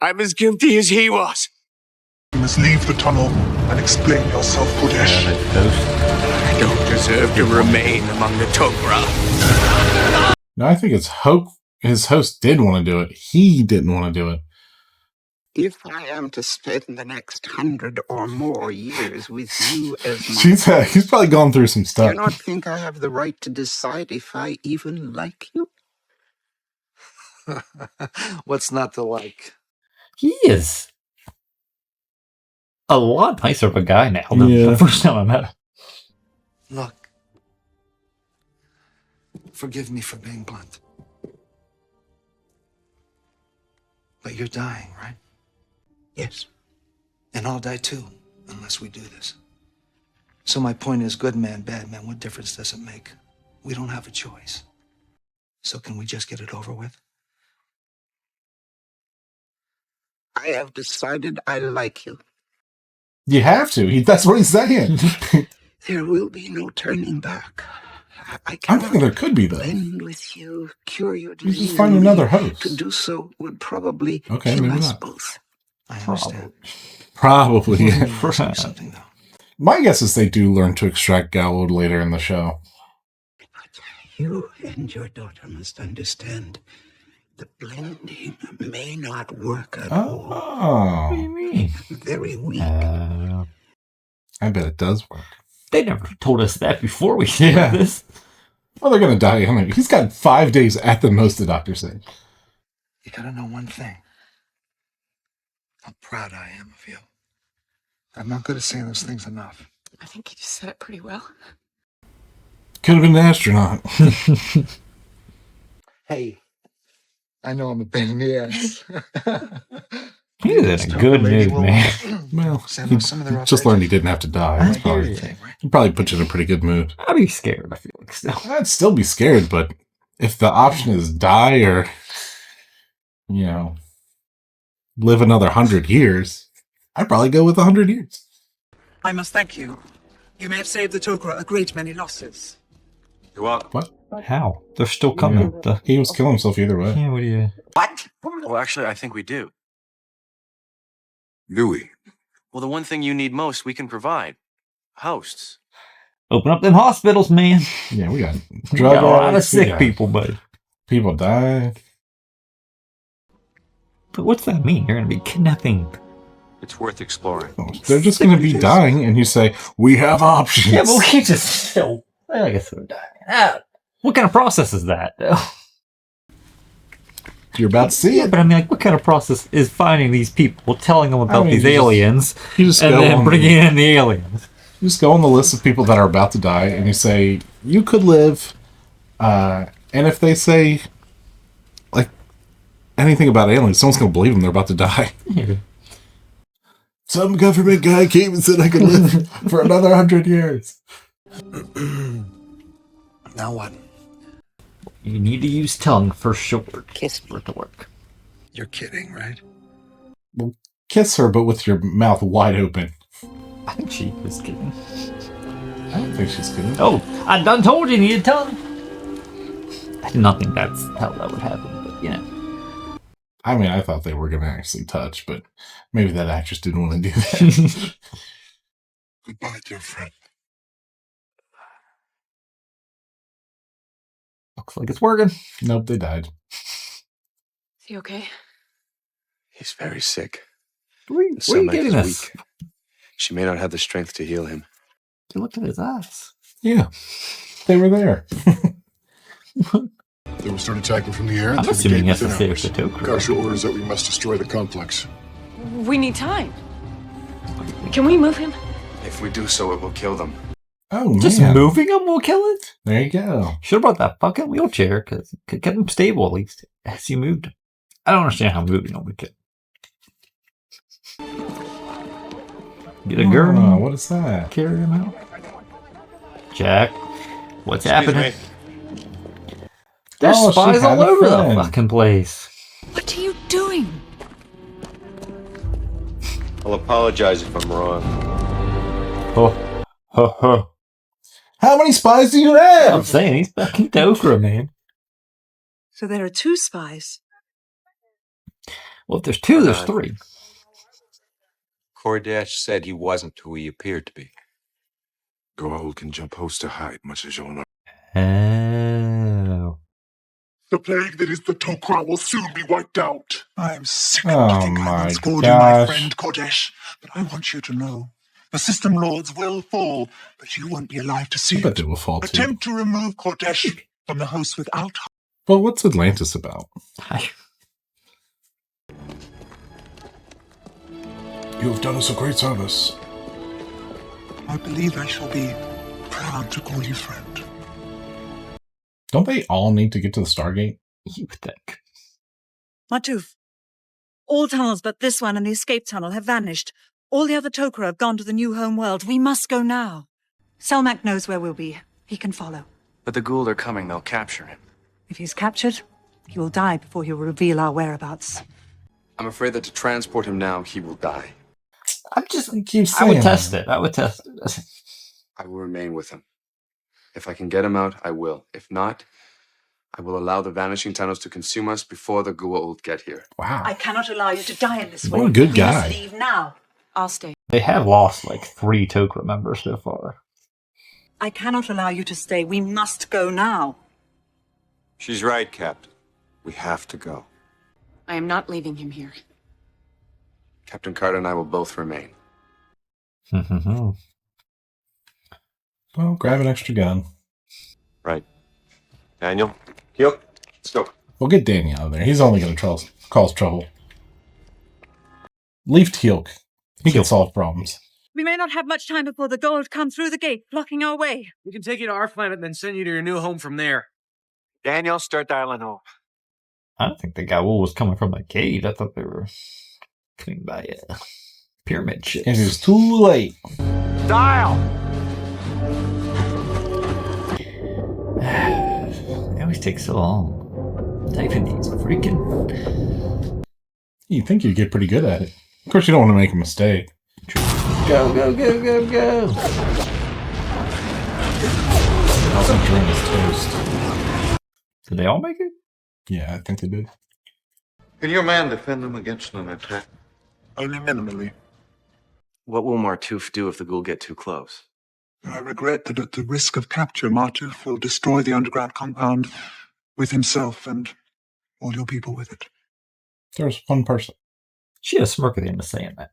I'm as guilty as he was. You must leave the tunnel and explain yourself, Kodesh. I don't deserve to remain among the Tok'ra. No, I think his host did want to do it. He didn't want to do it. If I am to spend the next 100 or more years with you as my... He's probably gone through some stuff. Do you not think I have the right to decide if I even like you? What's not to like? He is a lot nicer of a guy now than the first time I met him. Look, forgive me for being blunt, but you're dying, right? Yes. And I'll die too, unless we do this. So my point is, good man, bad man, what difference does it make? We don't have a choice. So can we just get it over with? I have decided I like you. You have to. That's what he's saying. There will be no turning back. I'm thinking there could be, though. Blend with you, cure your You disease. just find another host. To do so would probably kill maybe us not. both. I understand. Probably. Something, though. My guess is they do learn to extract Goa'uld later in the show. You and your daughter must understand the blending may not work at all. Oh. What do you mean? Very weak. I bet it does work. They never told us that before we did this. Well, they're going to die anyway. He's got 5 days at the most, the doctor said. You gotta know one thing. How proud I am of you. I'm not good at saying those things enough. I think you just said it pretty well. Could have been an astronaut. Hey, I know I'm a pain in the ass. He's in a good mood, man. Well, he just learned he didn't have to die. He probably put you in a pretty good mood. I'd be scared, I feel like, still. I'd still be scared, but if the option is die or, live another 100 years, I'd probably go with 100 years. I must thank you. You may have saved the Tok'ra a great many losses. You're welcome. What? How? They're still coming. He was killing himself either way. Yeah, what do you... What? Well, actually, I think we do. Do we? Well, the one thing you need most, we can provide. Hosts. Open up them hospitals, man. Yeah, we got We drug got a lot of addicts, we sick got people, buddy. People died. But what's that mean? You're going to be kidnapping... It's worth exploring. They're just going to be dying, and you say, we have options. Yeah, but we can't just still... I guess they're dying. What kind of process is that, though? You're about to see Yeah, it. but I mean, like, what kind of process is finding these people, telling them about these you aliens, just and go then on bringing in the aliens? You just go on the list of people that are about to die, and you say, you could live, and if they say, like, anything about aliens, someone's going to believe them they're about to die. Yeah. Some government guy came and said I could live for another 100 years. Now what? You need to use tongue for sure. Kiss for it to work. You're kidding, right? Well, kiss her, but with your mouth wide open. I think she was kidding. I don't think she's kidding. Oh, I done told you need tongue. I did not think that's how that would happen, but I mean, I thought they were going to actually touch, but maybe that actress didn't want to do that. Goodbye, dear friend. Looks like it's working. Nope, they died. Is he okay? He's very sick. Where are you getting this? Weak. She may not have the strength to heal him. You looked at his eyes. Yeah, they were there. They will start attacking from the air. I'm assuming he has to save the Tok'ra. Garsha orders that we must destroy the complex. We need time. Can we move him? If we do so, it will kill them. Oh, Just man. moving him will kill it? There you go. Should have brought that fucking wheelchair, because it could keep him stable at least as you moved him. I don't understand how moving him would kill. Get a gurney. Oh, what is that? Carry him out. Jack, what's happening? There's spies all over the fucking place. What are you doing? I'll apologize if I'm wrong. Oh, ho, ho. How many spies do you have? I'm saying he's fucking Tok'ra, man. So there are 2 spies. Well, if there's 2, there's 3. Kordash said he wasn't who he appeared to be. Goa'uld can jump host to height, much as Jolinar. Oh. The plague that is the Tok'ra will soon be wiped out. I am sick of looking at Goa'uld, my friend Kordash, but I want you to know. The System Lords will fall, but you won't be alive to see bet it. they will fall too. Attempt to remove Kordash from the host without... Well, what's Atlantis about? You have done us a great service. I believe I shall be proud to call you friend. Don't they all need to get to the Stargate? You would think. Matuf, all tunnels but this one and the escape tunnel have vanished. All the other Tok'ra have gone to the new home world. We must go now. Selmak knows where we'll be. He can follow. But the Goa'uld are coming. They'll capture him. If he's captured, he will die before he will reveal our whereabouts. I'm afraid that to transport him now, he will die. I'm just... Keep I would saying test that. it. I would test it. I will remain with him. If I can get him out, I will. If not, I will allow the vanishing tunnels to consume us before the Goa'uld get here. Wow. I cannot allow you to die in this way. What a good We must guy. leave now. I'll stay. They have lost like 3 Tok'ra members so far. I cannot allow you to stay. We must go now. She's right, Captain. We have to go. I am not leaving him here. Captain Carter and I will both remain. Well, grab an extra gun. Right. Daniel? Yep. Let's go. We'll get Danny out of there. He's only going to cause trouble. Leave Teal'c. He can solve problems. We may not have much time before the Goa'uld come through the gate, blocking our way. We can take you to our planet and then send you to your new home from there. Daniel, start dialing home. I don't think the Goa'uld was coming from the cave. I thought they were coming by pyramid ships. It is too late. Dial! They always take so long. Typing these freaking... You think you'd get pretty good at it. Of course, you don't want to make a mistake. Go, go, go, go, go! Also, drone is toast. Did they all make it? Yeah, I think they did. Can your man defend them against an attack? Only minimally. What will Martouf do if the Goa'uld get too close? I regret that at the risk of capture, Martouf will destroy the underground compound with himself and all your people with it. There's one person. She had a smirk at the end of saying that.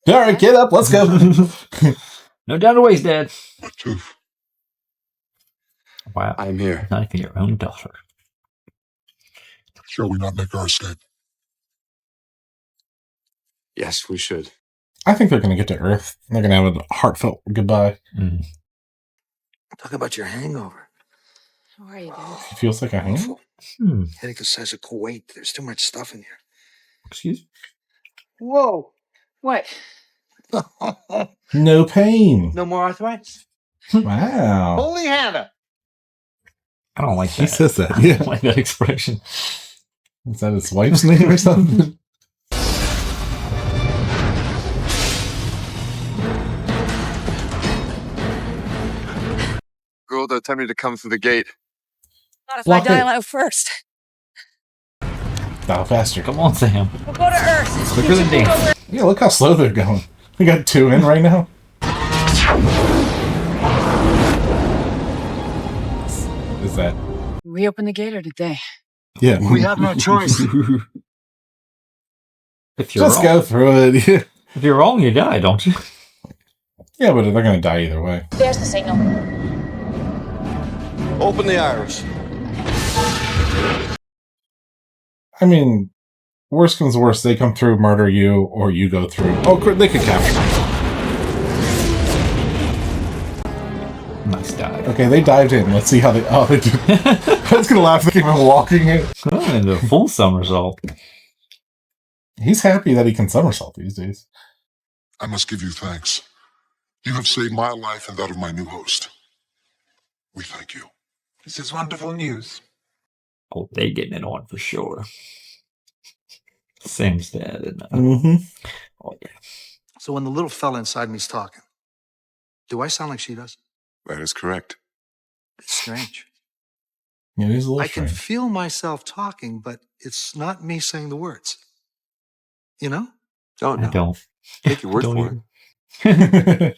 All right, get up. Let's go. No time to waste, Dad. Wow. I'm here. Not even your own daughter. Shall we not make our escape? Yes, we should. I think they're going to get to Earth. They're going to have a heartfelt goodbye. Talk about your hangover. How are you, Dad? It feels like a hangover. Headache the size of Kuwait. There's too much stuff in here. Excuse me? Whoa. What? No pain. No more arthritis? Wow. Holy Hannah! I don't like that. He says that. I Yeah. don't like that expression. Is that his wife's name or something? Goa'uld attempted to come through the gate. Not if Block I dial it. out first. Dial faster. Come on, Sam. We'll go to Earth. Quicker than Dan. Yeah, look how slow they're going. We got 2 in right now. Is that? We opened the gate or did they? Yeah. We have no choice. If you're Just wrong, go through it. if you're wrong, you die, don't you? Yeah, but they're going to die either way. There's the signal. Open the iris. I mean, worst comes to worst, they come through, murder you, or you go through. Oh, they could capture me. Okay, they dived in. Let's see how they... Oh, they did. I was going to laugh. They came in walking in. And a full somersault. He's happy that he can somersault these days. I must give you thanks. You have saved my life and that of my new host. We thank you. This is wonderful news. Oh, they getting it on for sure. Sam's dad. And, Oh, yeah. So when the little fella inside me's talking, do I sound like she does? That is correct. It's strange. Yeah, it is a little I can strange. feel myself talking, but it's not me saying the words. You know? Oh, no. I don't. Take your word Don't for even. it.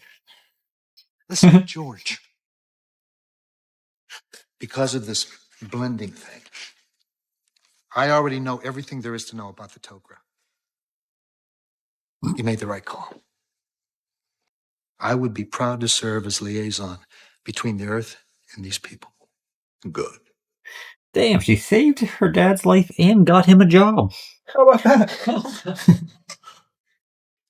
Listen, George. Because of this blending thing, I already know everything there is to know about the Tok'ra. You made the right call. I would be proud to serve as liaison between the Earth and these people. Good. Damn, she saved her dad's life and got him a job. How about that?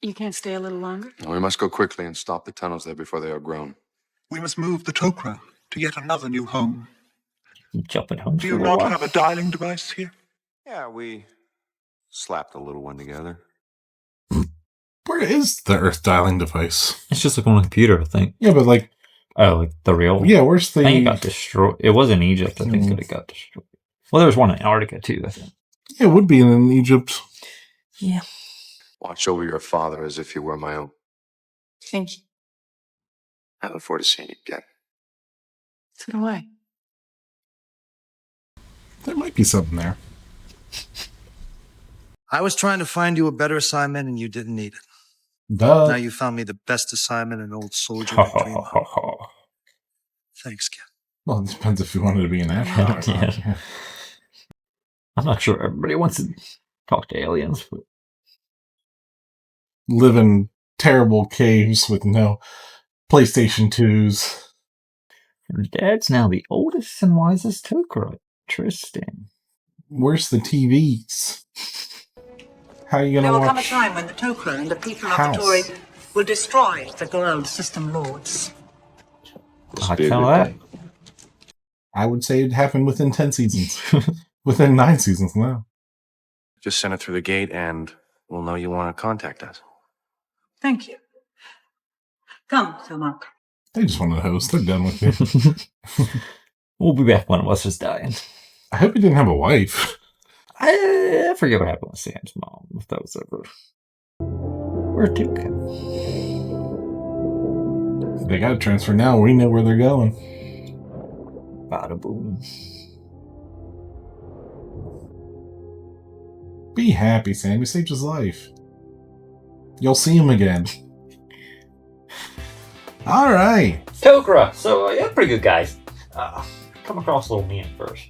You can't stay a little longer? We must go quickly and stop the tunnels there before they are grown. We must move the Tok'ra to yet another new home. Jumping home. Do you not have a dialing device here? Yeah, we slapped a little one together. Where is the Earth dialing device? It's just like on a computer, I think. Yeah, but like... Oh, like the real... Yeah, where's the... I think it got destroyed. It was in Egypt, I think, that it got destroyed. Well, there was one in Antarctica, too, I think. Yeah, it would be in Egypt. Yeah. Watch over your father as if you were my own. Thank you. I look forward to seeing you again. So do I. There might be something there. I was trying to find you a better assignment and you didn't need it. Duh. Now you found me the best assignment an old soldier could dream of. Thanks, kid. Well, it depends if you wanted to be an astronaut. Yeah. I'm not sure everybody wants to talk to aliens, but... Live in terrible caves with no PlayStation 2s. Your dad's now the oldest and wisest Tok'ra. Interesting. Where's the TVs? How are you There gonna will come a watch? time when the Tok'ra and the people of House. the Tory will destroy the Goa'uld system lords. I'd tell that. I would say it happened within 10 seasons. Within 9 seasons now. Just send it through the gate and we'll know you want to contact us. Thank you. Come, Thomas. They just wanted a host. They're done with it. We'll be back when one of us is dying. I hope you didn't have a wife. I forget what happened with Sam's mom, if that was ever... Where'd Duke go? They got to transfer now. We know where they're going. Bada boom. Be happy, Sam. You saved his life. You'll see him again. All right. Tok'ra. So, yeah, pretty good guys. Come across a little mean at first.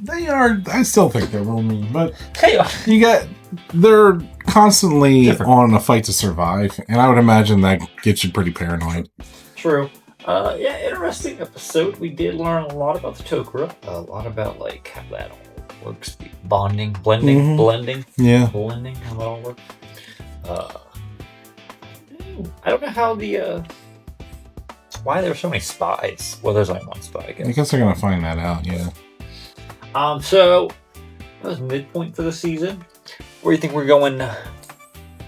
They are. I still think they're a little mean, but hey, they're constantly on a fight to survive, and I would imagine that gets you pretty paranoid. True. Yeah, interesting episode. We did learn a lot about the Tok'ra. A lot about like how that all works. Bonding, blending, blending. Yeah. Blending, how that all works. I don't know how why there are so many spies. Well, there's only one spy, I guess. I guess they're gonna find that out. Yeah. So that was midpoint for the season. Where do you think we're going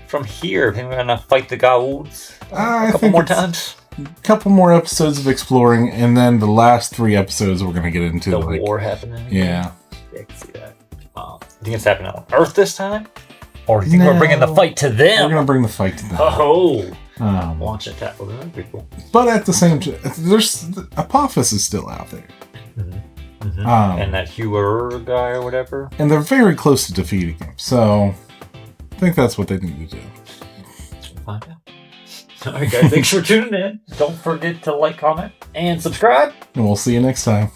from here? Think we're gonna fight the Goa'ulds a couple more times? A couple more episodes of exploring, and then the last 3 episodes we're gonna get into the war happening. Yeah. I can see that. Do you think it's happening on Earth this time? Or do you think we're bringing the fight to them? We're gonna bring the fight to them. Oh! Launch attack. Well, that'd be cool. But at the same time, Apophis is still out there. And that Hewer guy or whatever. And they're very close to defeating him. So I think that's what they need to do. We'll find out. Alright guys, thanks for tuning in. Don't forget to like, comment, and subscribe. And we'll see you next time.